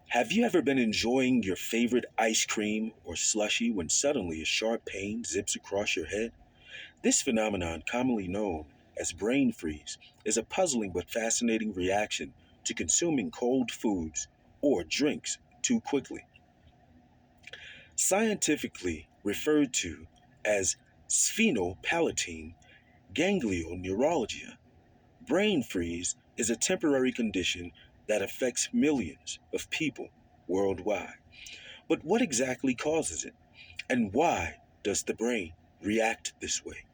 Have you ever been enjoying your favorite ice cream or slushie when suddenly a sharp pain zips across your head? This phenomenon, commonly known as brain freeze, is a puzzling but fascinating reaction to consuming cold foods or drinks too quickly. Scientifically referred to as sphenopalatine ganglioneuralgia, brain freeze is a temporary condition that affects millions of people worldwide. But what exactly causes it? And why does the brain react this way?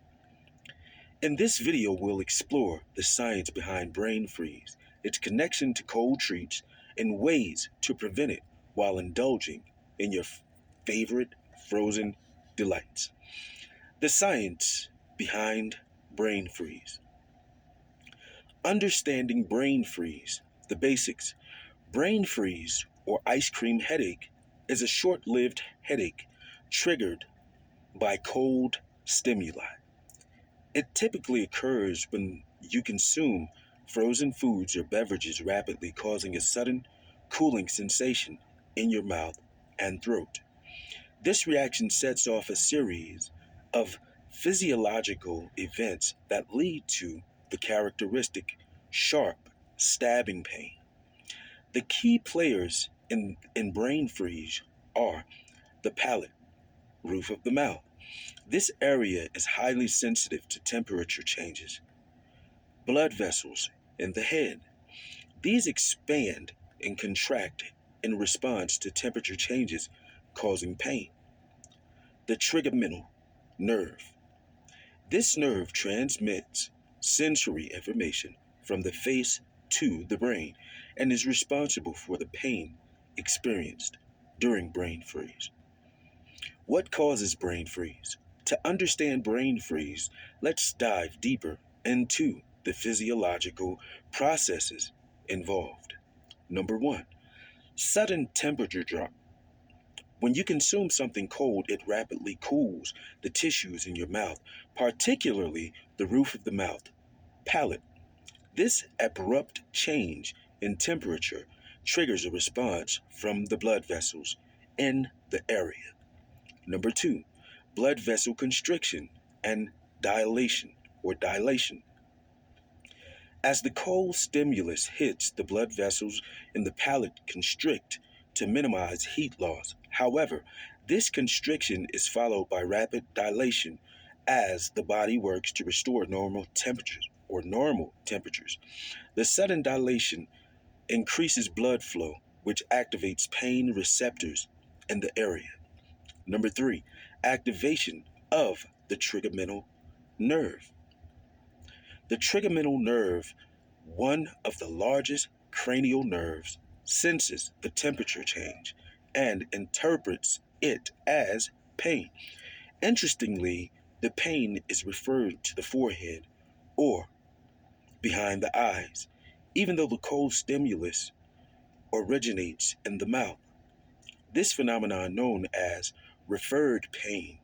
In this video, we'll explore the science behind brain freeze, its connection to cold treats, and ways to prevent it while indulging in your favorite frozen delights. The science behind brain freeze. Understanding brain freeze, the basics. Brain freeze, or ice cream headache, is a short lived headache triggered by cold stimuli. It typically occurs when you consume frozen foods or beverages rapidly, causing a sudden cooling sensation in your mouth and throat. This reaction sets off a series of physiological events that lead to the characteristic sharp stabbing pain. The key players in brain freeze are the palate, roof of the mouth. This area is highly sensitive to temperature changes. Blood vessels in the head. These expand and contract in response to temperature changes, causing pain. The trigeminal nerve. This nerve transmits sensory information from the face to the brain and is responsible for the pain experienced during brain freeze. What causes brain freeze? To understand brain freeze, let's dive deeper into the physiological processes involved. Number one, sudden temperature drop. When you consume something cold, it rapidly cools the tissues in your mouth, particularly the roof of the mouth, palate. This abrupt change in temperature triggers a response from the blood vessels in the area. Number two, blood vessel constriction and dilation. As the cold stimulus hits, the blood vessels in the palate constrict to minimize heat loss. However, this constriction is followed by rapid dilation as the body works to restore normal temperatures. The sudden dilation increases blood flow, which activates pain receptors in the area. Number three, activation of the trigeminal nerve. The trigeminal nerve, one of the largest cranial nerves, senses the temperature change and interprets it as pain. Interestingly, the pain is referred to the forehead or behind the eyes, even though the cold stimulus originates in the mouth. This phenomenon, known as referred pain,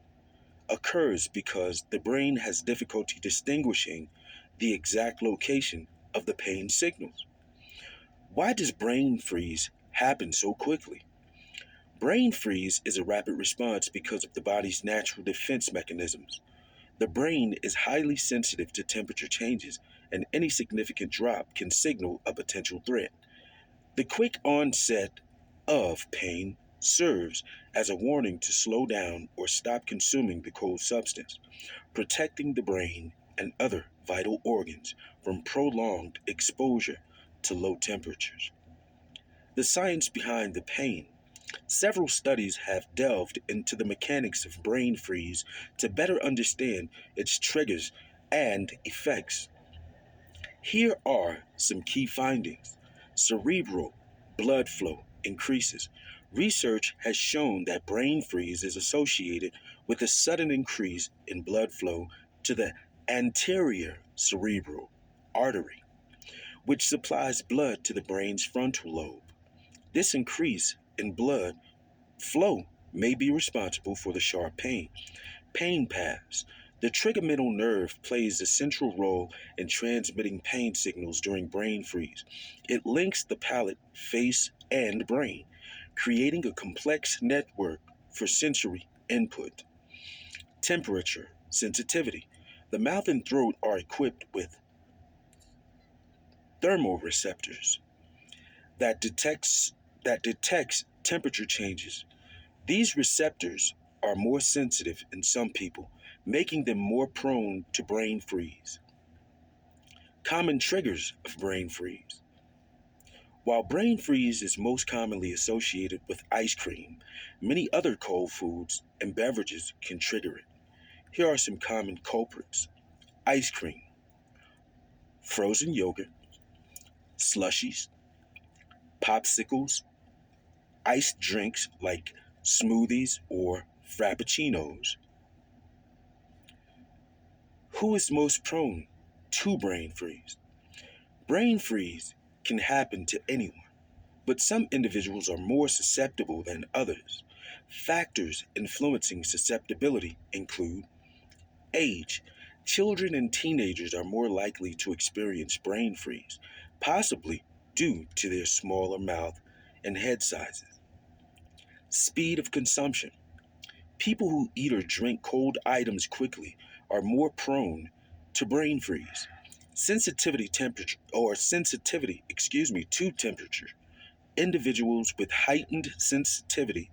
occurs because the brain has difficulty distinguishing the exact location of the pain signals. Why does brain freeze happen so quickly? Brain freeze is a rapid response because of the body's natural defense mechanisms. The brain is highly sensitive to temperature changes, and any significant drop can signal a potential threat. The quick onset of pain serves as a warning to slow down or stop consuming the cold substance, protecting the brain and other vital organs from prolonged exposure to low temperatures. The science behind the pain. Several studies have delved into the mechanics of brain freeze to better understand its triggers and effects. Here are some key findings. Cerebral blood flow increases. Research has shown that brain freeze is associated with a sudden increase in blood flow to the anterior cerebral artery, which supplies blood to the brain's frontal lobe. This increase in blood flow may be responsible for the sharp pain. Pain paths. The trigeminal nerve plays a central role in transmitting pain signals during brain freeze. It links the palate, face, and brain, creating a complex network for sensory input. Temperature sensitivity. The mouth and throat are equipped with thermoreceptors that detects temperature changes. These receptors are more sensitive in some people, making them more prone to brain freeze. Common triggers of brain freeze. While brain freeze is most commonly associated with ice cream, many other cold foods and beverages can trigger it. Here are some common culprits: ice cream, frozen yogurt, slushies, popsicles, iced drinks like smoothies or frappuccinos. Who is most prone to brain freeze? Brain freeze can happen to anyone, but some individuals are more susceptible than others. Factors influencing susceptibility include age. Children and teenagers are more likely to experience brain freeze, possibly due to their smaller mouth and head sizes. Speed of consumption. People who eat or drink cold items quickly are more prone to brain freeze. Sensitivity to temperature. Individuals with heightened sensitivity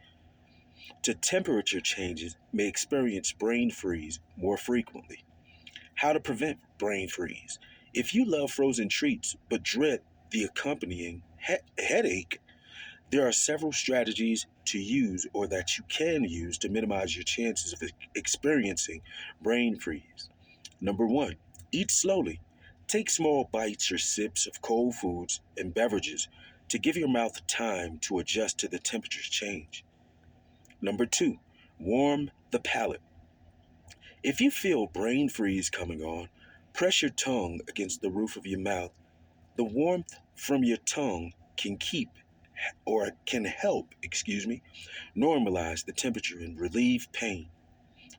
to temperature changes may experience brain freeze more frequently. How to prevent brain freeze. If you love frozen treats but dread the accompanying headache, there are several strategies to use or that you can use to minimize your chances of experiencing brain freeze. Number one, eat slowly. Take small bites or sips of cold foods and beverages to give your mouth time to adjust to the temperature change. Number two, warm the palate. If you feel brain freeze coming on, press your tongue against the roof of your mouth. The warmth from your tongue can help, normalize the temperature and relieve pain.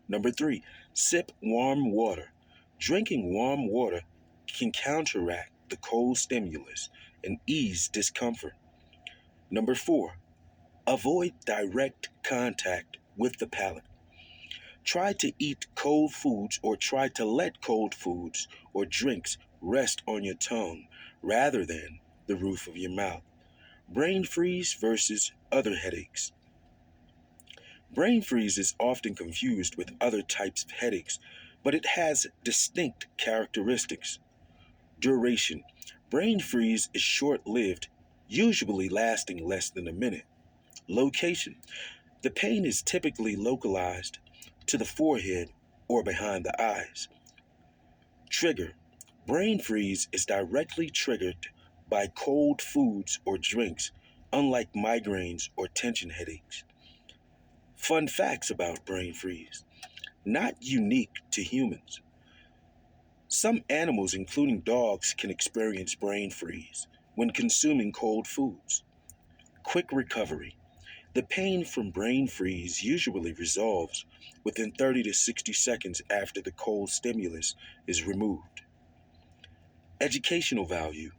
Number three, sip warm water. Drinking warm water can counteract the cold stimulus and ease discomfort. Number four, avoid direct contact with the palate. Try to eat cold foods or try to let cold foods or drinks rest on your tongue rather than the roof of your mouth. Brain freeze versus other headaches. Brain freeze is often confused with other types of headaches, but it has distinct characteristics. Duration. Brain freeze is short lived, usually lasting less than a minute. Location. The pain is typically localized to the forehead or behind the eyes. Trigger. Brain freeze is directly triggered by cold foods or drinks, unlike migraines or tension headaches. Fun facts about brain freeze. Not unique to humans. Some animals, including dogs, can experience brain freeze when consuming cold foods. Quick recovery. The pain from brain freeze usually resolves within 30 to 60 seconds after the cold stimulus is removed. Educational value.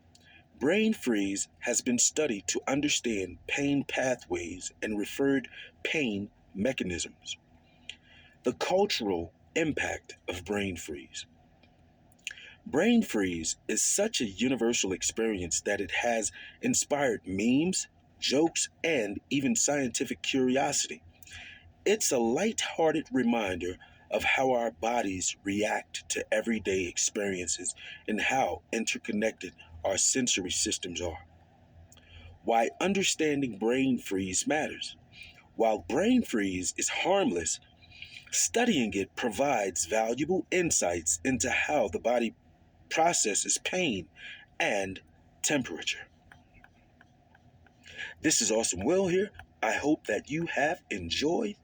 Brain freeze has been studied to understand pain pathways and referred pain mechanisms. The cultural impact of brain freeze. Brain freeze is such a universal experience that it has inspired memes, jokes, and even scientific curiosity. It's a light-hearted reminder of how our bodies react to everyday experiences and how interconnected our sensory systems are. Why understanding brain freeze matters. While brain freeze is harmless, studying it provides valuable insights into how the body processes pain and temperature. This is Awesome Will here. I hope that you have enjoyed,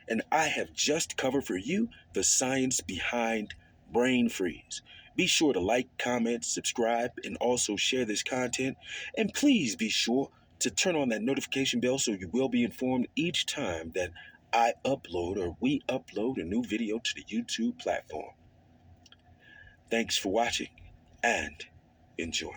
and I have just covered for you the science behind brain freeze. Be sure to like, comment, subscribe, and also share this content. And please be sure to turn on that notification bell so you will be informed each time that I upload or we upload a new video to the YouTube platform. Thanks for watching and enjoy.